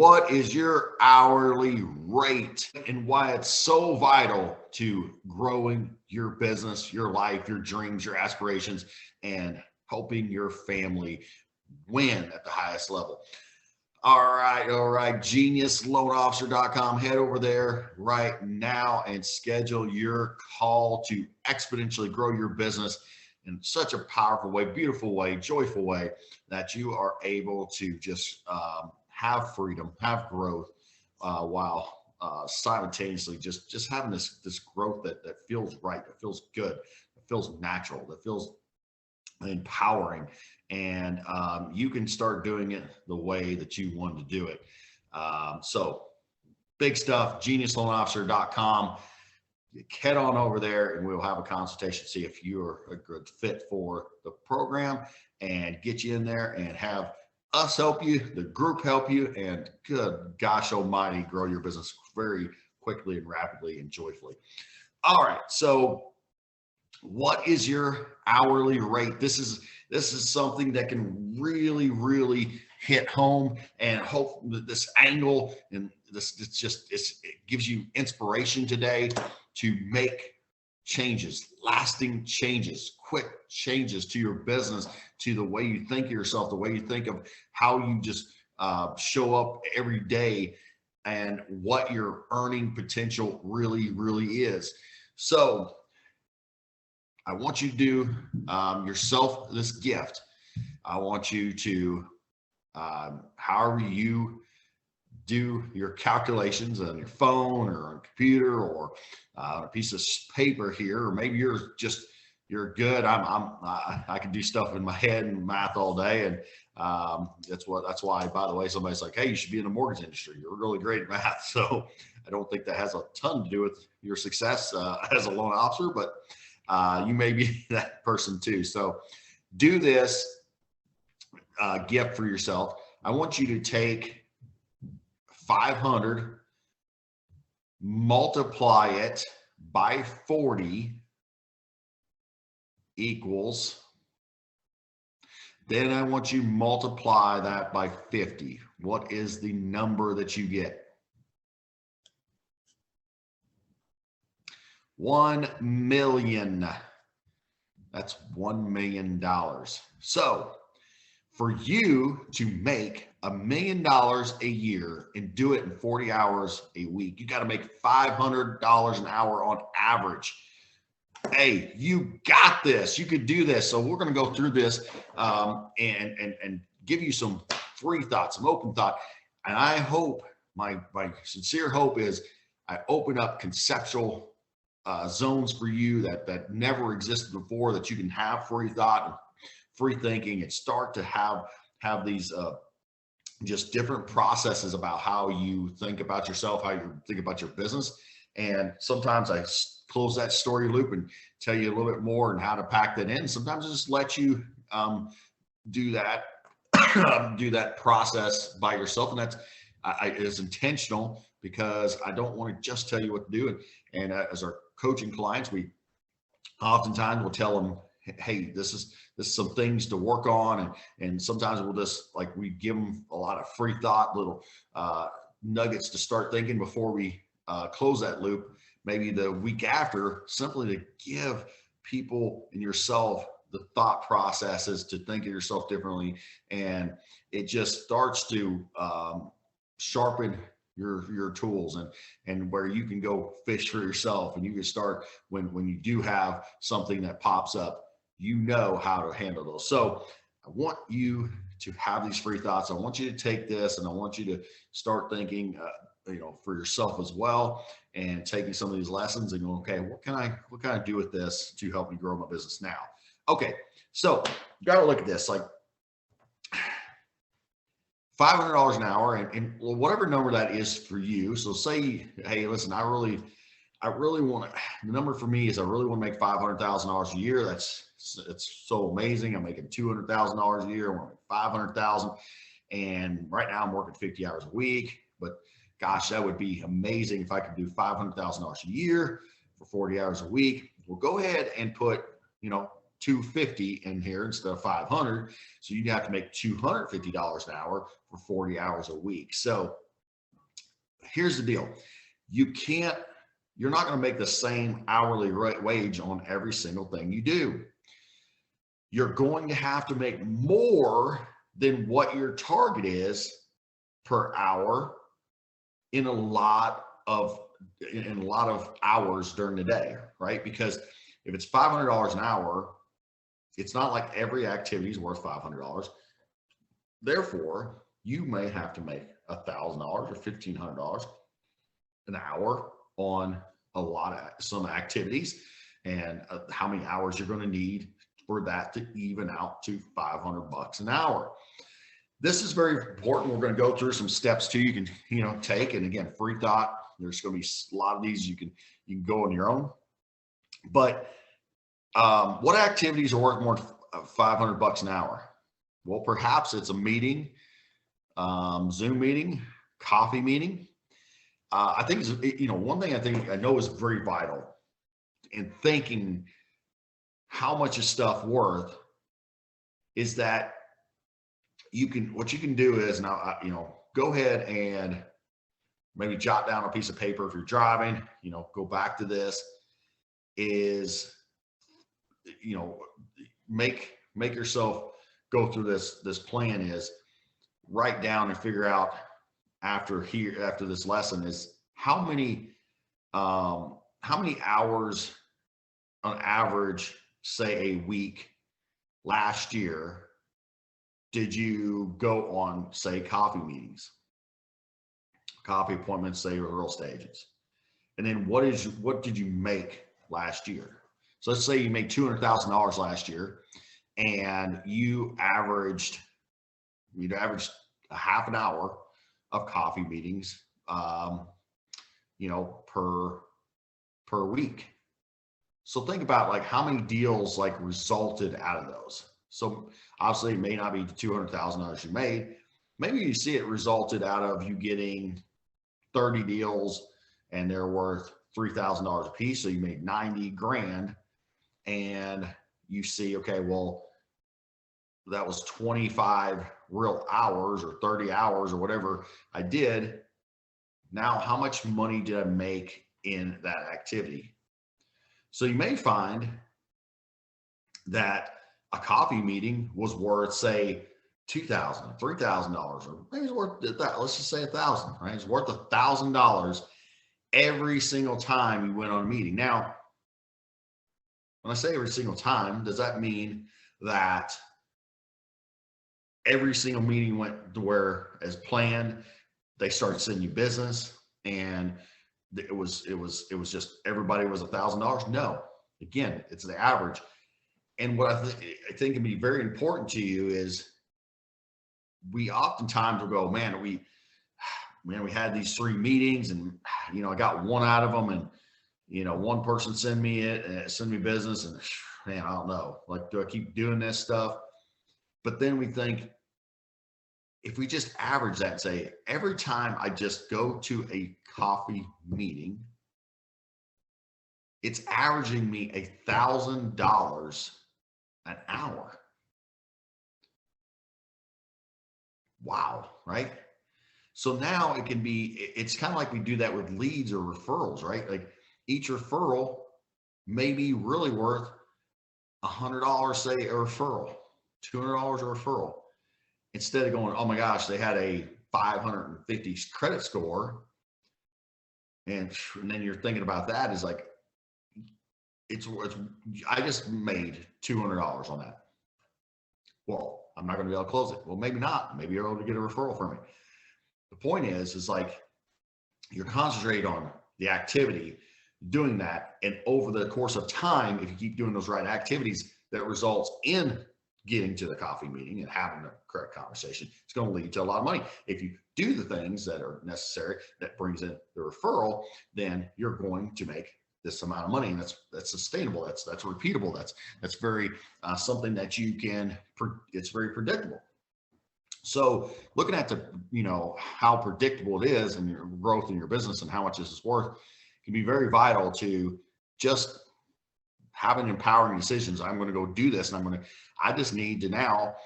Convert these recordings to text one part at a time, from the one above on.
What is your hourly rate and why it's so vital to growing your business, your life, your dreams, your aspirations, and helping your family win at the highest level? All right. GeniusLoanOfficer.com. Head over there right now and schedule your call to exponentially grow your business in such a powerful way, beautiful way, joyful way that you are able to just have freedom, have growth, while simultaneously just having this growth that feels right, that feels good, that feels natural, that feels empowering, and you can start doing it the way that you want to do it. So big stuff. GeniusLoanOfficer.com. Head on over there and we'll have a consultation, see if you're a good fit for the program, and get you in there and have us help you, the group help you, and good gosh almighty, grow your business very quickly and rapidly and joyfully. All right, so what is your hourly rate? This is something that can really hit home, and hope that this angle and it gives you inspiration today to make changes, lasting changes, quick changes to your business, to the way you think of yourself, the way you think of how you just show up every day, and what your earning potential really is. So I want you to do yourself this gift. I want you to, however you do your calculations on your phone or on a computer or on a piece of paper here, or maybe you're good. I can do stuff in my head and math all day, and that's why, by the way, somebody's like, hey, you should be in the mortgage industry. You're really great at math. So I don't think that has a ton to do with your success as a loan officer, but you may be that person too. So do this gift for yourself. I want you to take 500, multiply it by 40 equals, then I want you to multiply that by 50. What is the number that you get? 1 million. That's $1 million. So for you to make $1 million a year and do it in 40 hours a week, you got to make $500 an hour on average. Hey, you got this. You could do this. So we're going to go through this and give you some free thoughts, some open thought. And I hope, my sincere hope is, I open up conceptual zones for you that never existed before, that you can have free thought and free thinking, and start to have these just different processes about how you think about yourself, how you think about your business. And sometimes I close that story loop and tell you a little bit more and how to pack that in. Sometimes I just let you do that do that process by yourself, and that's is intentional, because I don't want to just tell you what to do. And as our coaching clients, we oftentimes will tell them, hey, this is some things to work on, and sometimes we'll just, like, we give them a lot of free thought, little nuggets to start thinking before we close that loop, maybe the week after, simply to give people and yourself the thought processes to think of yourself differently. And it just starts to sharpen your tools, and where you can go fish for yourself, and you can start, when you do have something that pops up, you know how to handle those. So I want you to have these free thoughts. I want you to take this, and I want you to start thinking, for yourself as well, and taking some of these lessons and going, okay, what can I do with this to help me grow my business now? Okay, so you got to look at this, like $500 an hour, and whatever number that is for you. So say, hey, listen, I really want to, the number for me is, I really want to make $500,000 a year. It's so amazing. I'm making $200,000 a year. I want to make $500,000. And right now I'm working 50 hours a week, but gosh, that would be amazing if I could do $500,000 a year for 40 hours a week. Well, go ahead and put, 250 in here instead of 500. So you'd have to make $250 an hour for 40 hours a week. So here's the deal. You're not going to make the same hourly wage on every single thing you do. You're going to have to make more than what your target is per hour in a lot of hours during the day, right? Because if it's $500 an hour, it's not like every activity is worth $500. Therefore, you may have to make $1,000 or $1,500 an hour on some activities, and how many hours you're going to need for that to even out to $500 an hour. This is very important. We're going to go through some steps too. You can, take, and again, free thought. There's going to be a lot of these you can go on your own. But what activities are worth more than $500 an hour? Well, perhaps it's a meeting, Zoom meeting, coffee meeting. I think one thing I know is very vital in thinking how much is stuff worth is that what you can do is now, go ahead and maybe jot down a piece of paper if you're driving, go back to this is, make yourself go through this plan is write down and figure out after this lesson is how many hours on average, say a week last year, did you go on, say, coffee meetings, coffee appointments, say real estate agents? And then what did you make last year? So let's say you made $200,000 last year and you averaged a half an hour of coffee meetings, per week. So think about like how many deals like resulted out of those. So obviously it may not be the $200,000 you made. Maybe you see it resulted out of you getting 30 deals and they're worth $3,000 a piece. So you made 90 grand and you see, okay, well, that was 25 real hours or 30 hours or whatever I did. Now, how much money did I make in that activity? So you may find that a coffee meeting was worth, say, $2,000, $3,000, or maybe it's worth that. Let's just say $1,000, right? It's worth $1,000 every single time you went on a meeting. Now, when I say every single time, does that mean that every single meeting went to where, as planned, they started sending you business and it was just everybody was $1,000? No. Again, it's the average. And what I think can be very important to you is we oftentimes will go, man, we had these 3 meetings and, I got one out of them and, one person send me business and man, I don't know, like, do I keep doing this stuff? But then we think, if we just average that and say, every time I just go to a coffee meeting, it's averaging me $1,000 an hour. Wow, right? So now it's kind of like we do that with leads or referrals, right? Like each referral may be really worth $100, say, a referral, $200 a referral. Instead of going, oh my gosh, they had a 550 credit score. And then you're thinking about that is like, I just made $200 on that. Well, I'm not going to be able to close it. Well, maybe not. Maybe you're able to get a referral from me. The point is like, you're concentrating on the activity, doing that. And over the course of time, if you keep doing those right activities, that results in getting to the coffee meeting and having the correct conversation, it's going to lead to a lot of money. If you do the things that are necessary, that brings in the referral, then you're going to make this amount of money, and that's sustainable. That's repeatable. That's very something that you can. It's very predictable. So looking at how predictable it is and your growth in your business and how much this is worth can be very vital to just having empowering decisions. I'm going to go do this, and I just need to now,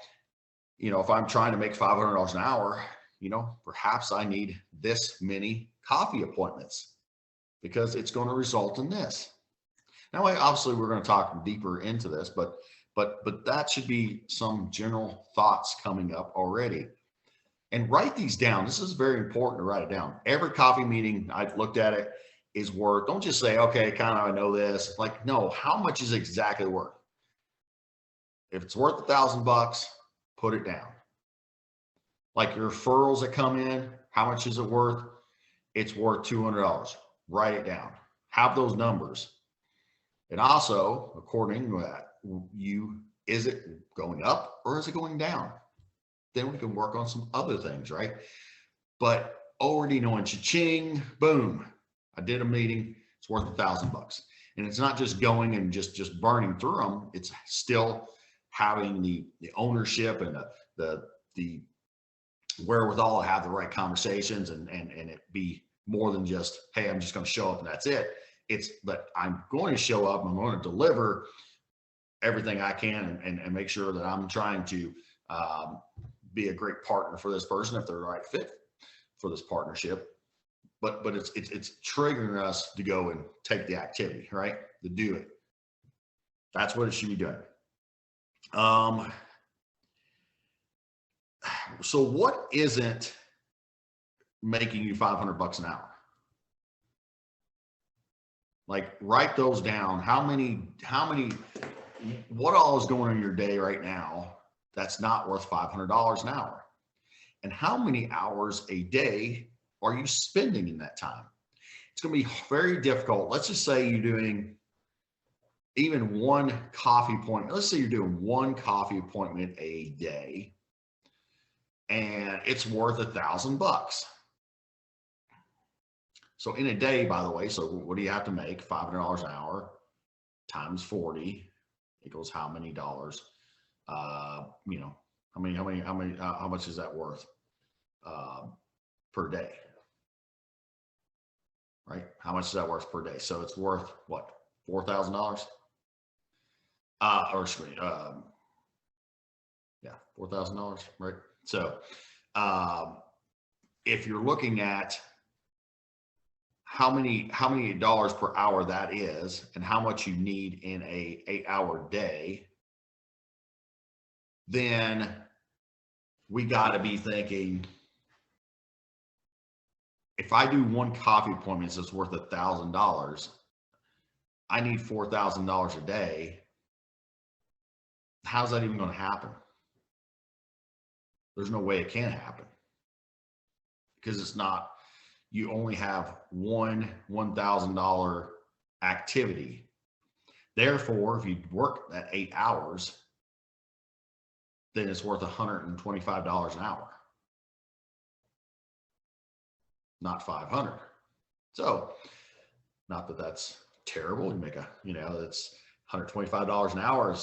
if I'm trying to make $500 an hour, perhaps I need this many coffee appointments, because it's going to result in this. Now, obviously, we're going to talk deeper into this, but that should be some general thoughts coming up already. And write these down. This is very important to write it down. Every coffee meeting I've looked at it is worth. Don't just say, okay, kind of I know this. Like, no, how much is it exactly worth? If it's worth $1,000, put it down. Like your referrals that come in, how much is it worth? It's worth $200. Write it down. Have those numbers. And also, according to that, is it going up or is it going down? Then we can work on some other things, right? But already knowing, cha-ching, boom, I did a meeting, it's worth $1,000. And it's not just going and just burning through them. It's still having the ownership and the wherewithal to have the right conversations and it be more than just, hey, I'm just going to show up and that's it. It's that I'm going to show up, I'm going to deliver everything I can and make sure that I'm trying to be a great partner for this person if they're the right fit for this partnership. But it's triggering us to go and take the activity, right? To do it. That's what it should be doing. So what isn't making you $500 an hour? Like, write those down. What all is going on in your day right now that's not worth $500 an hour? And how many hours a day are you spending in that time? It's going to be very difficult. Let's just say you're doing even one coffee appointment. Let's say you're doing one coffee appointment a day and it's worth $1,000. So in a day, by the way, so what do you have to make? $500 an hour times 40 equals how many dollars? How much is that worth per day? Right? How much is that worth per day? So it's worth what? $4,000? $4,000, right? So if you're looking at how many dollars per hour that is and how much you need in a 8-hour day, then we got to be thinking, if I do one coffee appointment that's worth $1,000, I need $4,000 a day. How's that even going to happen? There's no way it can happen, because it's not, you only have one $1,000 activity. Therefore, if you work that 8 hours, then it's worth $125 an hour, not $500. So, not that that's terrible. You make that's $125 an hour.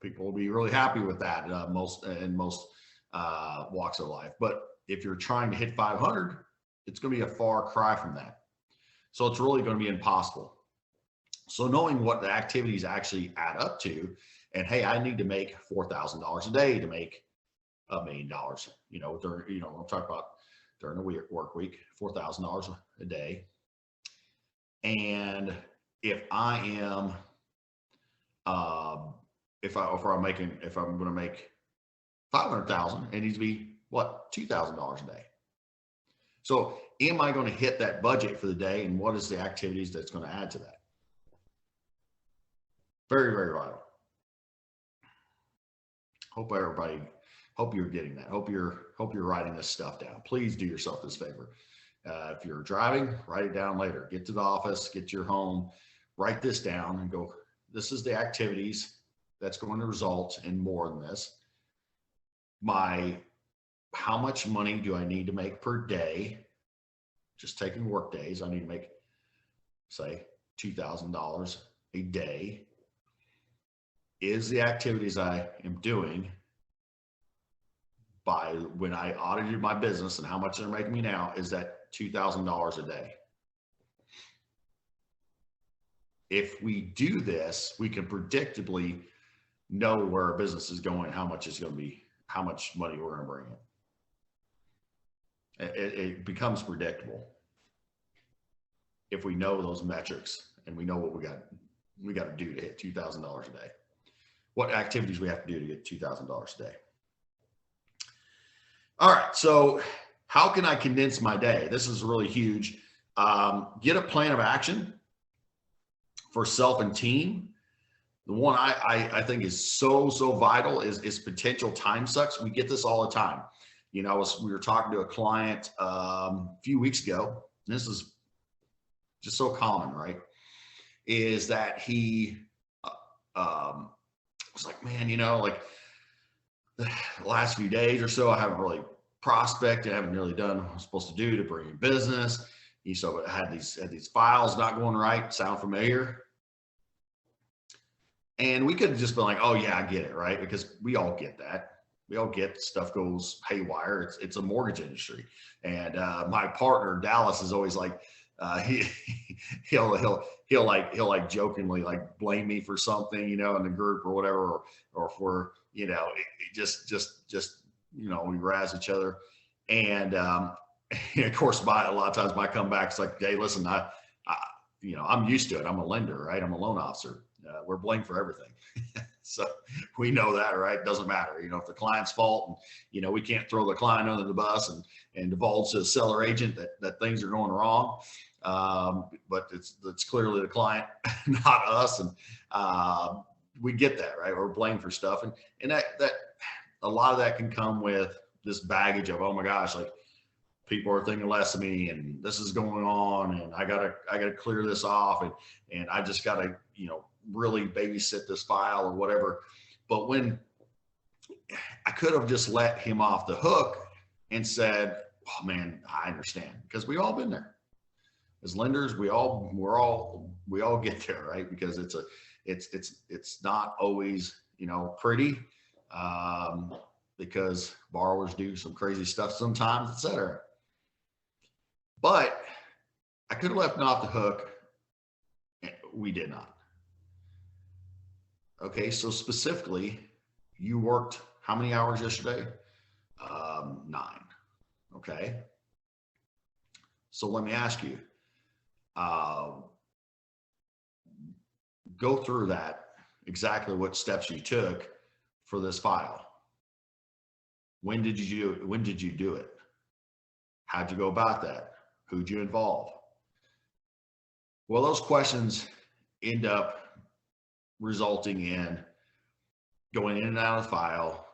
People will be really happy with that. Most walks of life. But if you're trying to hit 500, it's going to be a far cry from that. So it's really going to be impossible. So knowing what the activities actually add up to, and hey, I need to make $4,000 a day to make $1 million. I'm talking about during the work week, $4,000 a day. And if I am, if I'm going to make 500,000, it needs to be what? $2,000 a day. So am I going to hit that budget for the day? And what is the activities that's going to add to that? Very, very vital. Hope you're getting that. Hope you're writing this stuff down. Please do yourself this favor. If you're driving, write it down later. Get to the office, get to your home, write this down and go, this is the activities that's going to result in more than this. How much money do I need to make per day? Just taking work days, I need to make, say, $2,000 a day. Is the activities I am doing by when I audited my business and how much they're making me now, is that $2,000 a day? If we do this, we can predictably know where our business is going, how much it's going to be, how much money we're going to bring in. It becomes predictable. if we know those metrics and we know what we got to do to hit $2,000 a day, what activities we have to do to get $2,000 a day. All right. So how can I condense my day? This is really huge. Get a plan of action for self and team. The one I think is so vital is potential time sucks. We get this all the time. You know, we were talking to a client a few weeks ago. This is just so common, right? Is that he was like, man, you know, like the last few days or so, I haven't really prospected, I haven't really done what I'm supposed to do to bring in business. He so had these files not going right. Sound familiar? And we could have just been like, oh yeah, I get it, right? Because we all get that. We all get stuff goes haywire. It's a mortgage industry. And my partner Dallas is always like, he'll like jokingly like blame me for something, you know, in the group or whatever, or if we're, you know, just you know, we razz each other. And of course, a lot of times my comeback is like, hey, listen, I you know, I'm used to it. I'm a lender, right? I'm a loan officer. We're blamed for everything. So we know that, right? Doesn't matter. You know, if the client's fault, and, you know, we can't throw the client under the bus and divulge to the seller agent that things are going wrong. But it's clearly the client, not us. And we get that, right? We're blamed for stuff. And that a lot of that can come with this baggage of, oh my gosh, like people are thinking less of me and this is going on and I gotta clear this off and I just gotta, you know, really babysit this file or whatever. But when I could have just let him off the hook and said, oh man, I understand, because we all been there as lenders. We all get there, right? Because it's not always, you know, pretty, because borrowers do some crazy stuff sometimes, etc. But I could have left him off the hook. We did not. Okay, so specifically, you worked how many hours yesterday? 9. Okay. So let me ask you, go through that, exactly what steps you took for this file. When did you do it? How'd you go about that? Who'd you involve? Well, those questions end up resulting in going in and out of the file,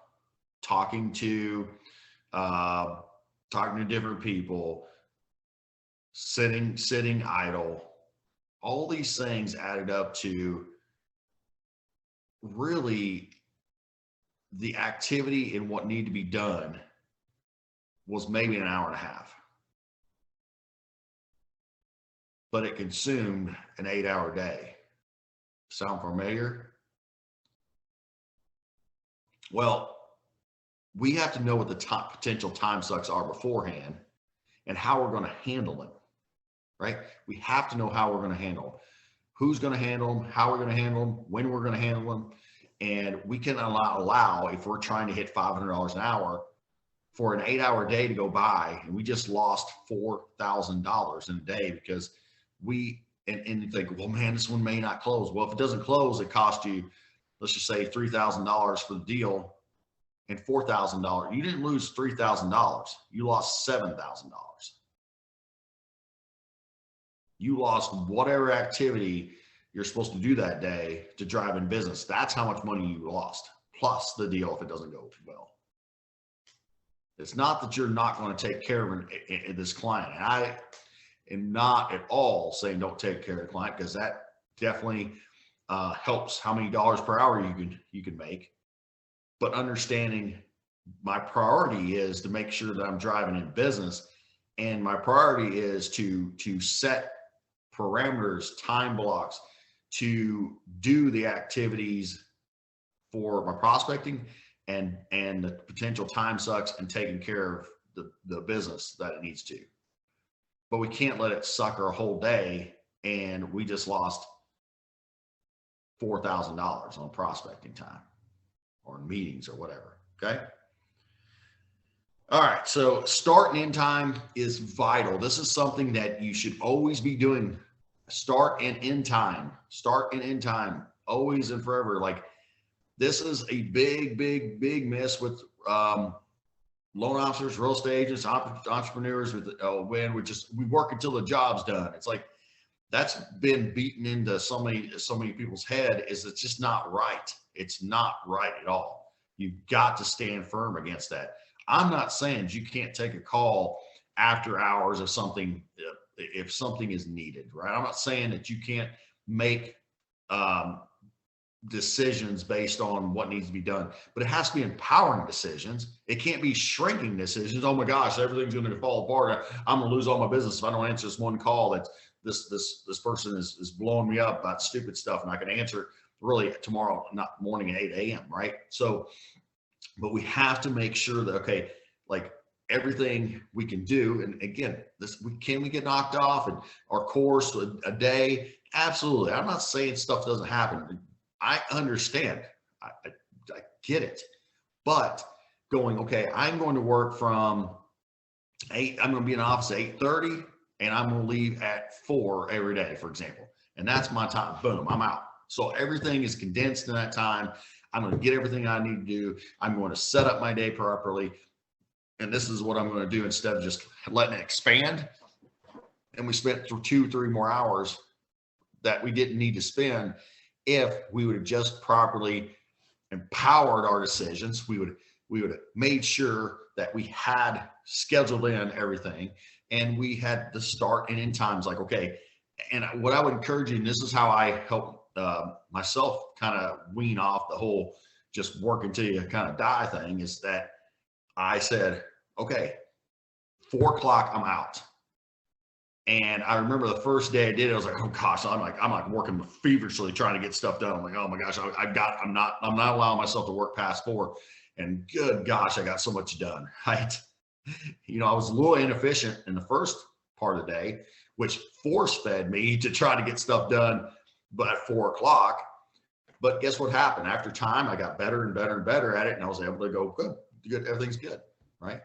talking to different people, sitting idle. All these things added up to really the activity and what needed to be done was maybe an hour and a half. But it consumed an 8-hour day. Sound familiar? Well, we have to know what the potential time sucks are beforehand and how we're going to handle them, right? We have to know how we're going to handle them, who's going to handle them, how we're going to handle them, when we're going to handle them. And we can allow, if we're trying to hit $500 an hour, for an 8-hour day to go by and we just lost $4,000 in a day because and you think, well, man, this one may not close. Well, if it doesn't close, it cost you, let's just say $3,000 for the deal and $4,000. You didn't lose $3,000. You lost $7,000. You lost whatever activity you're supposed to do that day to drive in business. That's how much money you lost, plus the deal if it doesn't go well. It's not that you're not going to take care of this client. And I am not at all saying don't take care of the client, because that definitely helps how many dollars per hour you can make. But understanding my priority is to make sure that I'm driving in business, and my priority is to set parameters, time blocks, to do the activities for my prospecting and the potential time sucks and taking care of the business that it needs to. But we can't let it suck our whole day and we just lost $4,000 on prospecting time or meetings or whatever. Okay. All right. So start and end time is vital. This is something that you should always be doing Start and end time. Start and end time. Always and forever. Like, this is a big miss with loan officers, real estate agents, entrepreneurs. When we work until the job's done. It's like, that's been beaten into so many people's head. Is it's just not right. It's not right at all. You've got to stand firm against that. I'm not saying you can't take a call after hours of something if something is needed, right? I'm not saying that you can't make decisions based on what needs to be done, but it has to be empowering decisions. It can't be shrinking decisions. Oh my gosh, everything's going to fall apart. I'm going to lose all my business if I don't answer this one call that this person is blowing me up about stupid stuff, and I can answer it really tomorrow, not morning at 8 a.m. Right? So, but we have to make sure that, okay, like, everything we can do, and again, can we get knocked off and our course a day? Absolutely. I'm not saying stuff doesn't happen. I understand. I get it. But going, okay, I'm going to work from 8, I'm going to be in the office at 8:30, and I'm going to leave at 4 every day, for example. And that's my time. Boom, I'm out. So everything is condensed in that time. I'm going to get everything I need to do. I'm going to set up my day properly. And this is what I'm going to do instead of just letting it expand. And we spent 2-3 more hours that we didn't need to spend if we would have just properly empowered our decisions. We would have made sure that we had scheduled in everything, and we had the start and end times. Like, okay, and what I would encourage you, and this is how I help myself kind of wean off the whole just work until you kind of die thing, is that I said, okay, 4 o'clock, I'm out. And I remember the first day I did it, I was like, oh gosh, I'm like working feverishly trying to get stuff done. I'm like, oh my gosh, I'm not allowing myself to work past 4. And good gosh, I got so much done, right? I was a little inefficient in the first part of the day, which force fed me to try to get stuff done, but at 4 o'clock. But guess what happened? After time, I got better and better and better at it, and I was able to go, good, everything's good, right?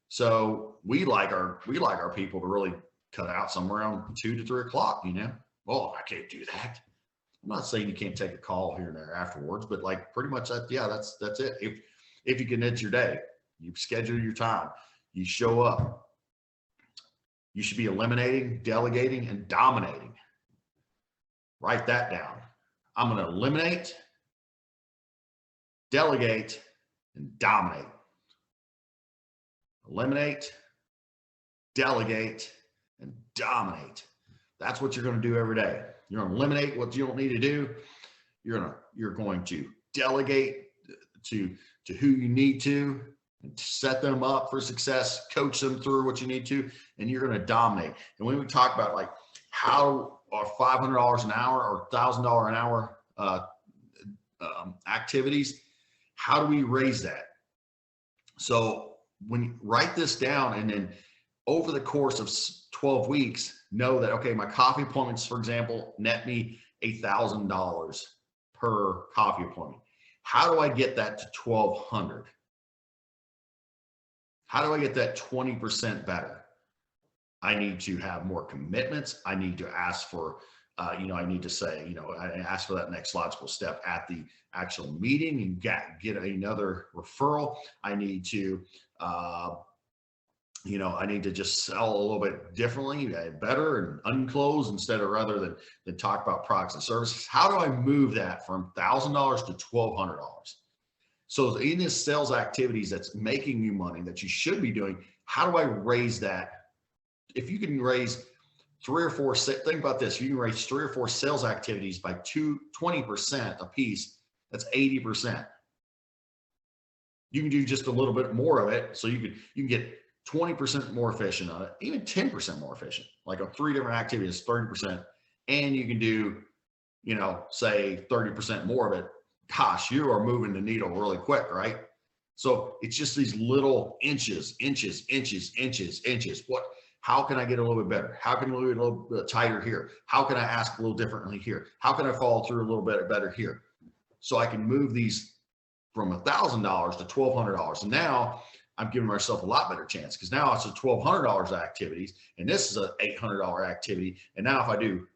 So we like our people to really cut out somewhere around 2 to 3 o'clock. Well, I can't do that. I'm not saying you can't take a call here and there afterwards, but like pretty much that's it. If you can hit your day, you schedule your time, you show up. You should be eliminating, delegating, and dominating. Write that down. I'm going to eliminate, delegate, and dominate. Eliminate, delegate, and dominate. That's what you're going to do every day. You're going to eliminate what you don't need to do. You're going to delegate to who you need to, and set them up for success, coach them through what you need to, and you're going to dominate. And when we talk about like how are $500 an hour or $1,000 an hour activities, how do we raise that? So when you write this down, and then over the course of 12 weeks, know that, okay, my coffee appointments, for example, net me $1,000 per coffee appointment. How do I get that to 1,200? How do I get that 20% better? I need to have more commitments. I need to ask for, I need to say, I ask for that next logical step at the actual meeting and get another referral. I need to, I need to just sell a little bit differently, better, and unclose instead of rather than talk about products and services. How do I move that from $1,000 to $1,200? So in this sales activities that's making you money that you should be doing, how do I raise that? If you can raise 3 or 4, think about this, you can raise 3 or 4 sales activities by 20% a piece, that's 80%. You can do just a little bit more of it, so you can get 20% more efficient on it, even 10% more efficient, like on 3 different activities, 30%, and you can do, say 30% more of it. Gosh, you are moving the needle really quick, right? So it's just these little inches. How can I get a little bit better? How can I get a little bit tighter here? How can I ask a little differently here? How can I follow through a little bit better here? So I can move these from $1,000 to $1,200. And now I'm giving myself a lot better chance because now it's a $1,200 activities, and this is a $800 activity. And now if I do,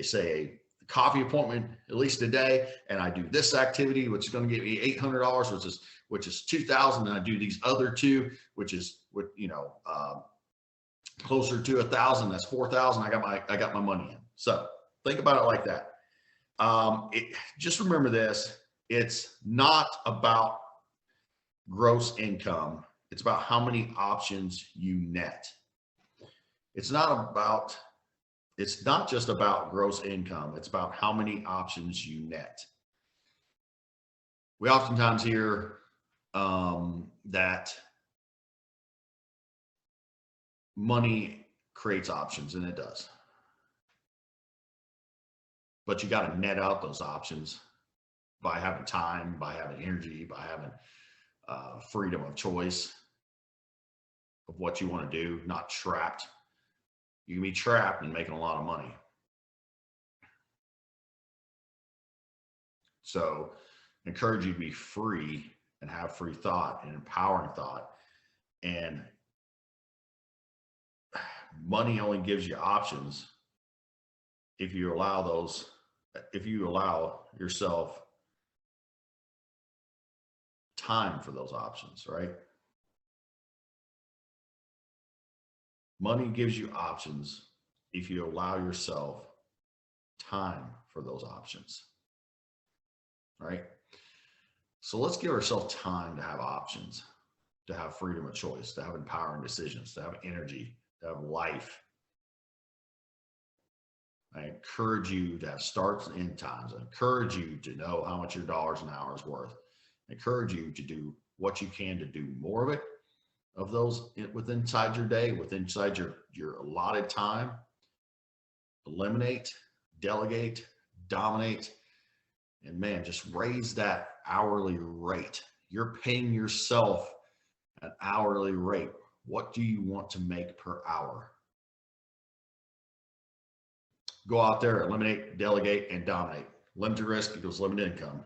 a coffee appointment at least a day, and I do this activity, which is going to get me $800, which is 2,000, and I do these other two, which is closer to 1,000. That's 4,000. I got my money in. So think about it like that. Just remember this: it's not about gross income. It's about how many options you net. It's not just about gross income. It's about how many options you net. We oftentimes hear that money creates options, and it does. But you got to net out those options by having time, by having energy, by having freedom of choice of what you want to do, not trapped. You can be trapped and making a lot of money. So I encourage you to be free and have free thought and empowering thought. And money only gives you options if you allow yourself time for those options, right? Money gives you options if you allow yourself time for those options, right? So let's give ourselves time to have options, to have freedom of choice, to have empowering decisions, to have energy, to have life. I encourage you to have starts and end times. I encourage you to know how much your dollars and hours worth. I encourage you to do what you can to do more of it, of those inside your day, inside your allotted time. Eliminate, delegate, dominate, and man, just raise that hourly rate. You're paying yourself an hourly rate. What do you want to make per hour? Go out there, eliminate, delegate, and dominate. Limited risk equals limited income.